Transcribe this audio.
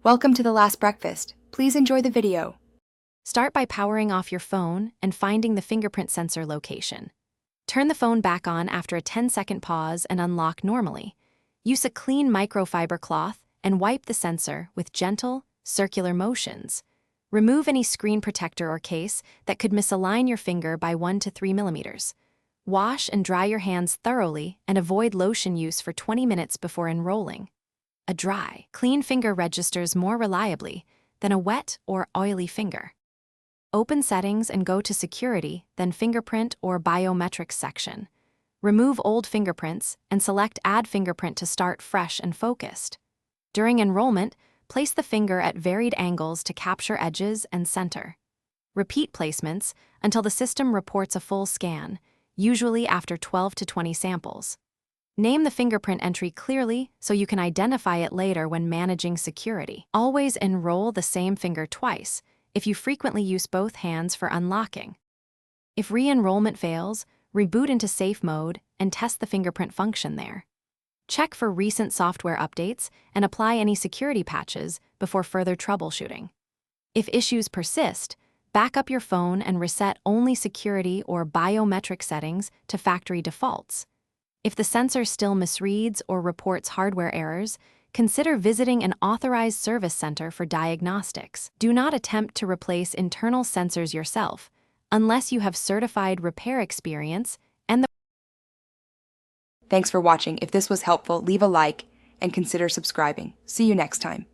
Welcome to The Last Breakfast. Please enjoy the video. Start by powering off your phone and finding the fingerprint sensor location. Turn the phone back on after a 10-second pause and unlock normally. Use a clean microfiber cloth and wipe the sensor with gentle, circular motions. Remove any screen protector or case that could misalign your finger by 1 to 3 millimeters. Wash and dry your hands thoroughly and avoid lotion use for 20 minutes before enrolling. A dry, clean finger registers more reliably than a wet or oily finger. Open Settings and go to Security, then Fingerprint or Biometrics section. Remove old fingerprints and select Add Fingerprint to start fresh and focused. During enrollment, place the finger at varied angles to capture edges and center. Repeat placements until the system reports a full scan, usually after 12 to 20 samples. Name the fingerprint entry clearly so you can identify it later when managing security. Always enroll the same finger twice if you frequently use both hands for unlocking. If re-enrollment fails, reboot into safe mode and test the fingerprint function there. Check for recent software updates and apply any security patches before further troubleshooting. If issues persist, back up your phone and reset only security or biometric settings to factory defaults. If the sensor still misreads or reports hardware errors, consider visiting an authorized service center for diagnostics. Do not attempt to replace internal sensors yourself unless you have certified repair experience and the Thanks for watching. If this was helpful, leave a like and consider subscribing. See you next time.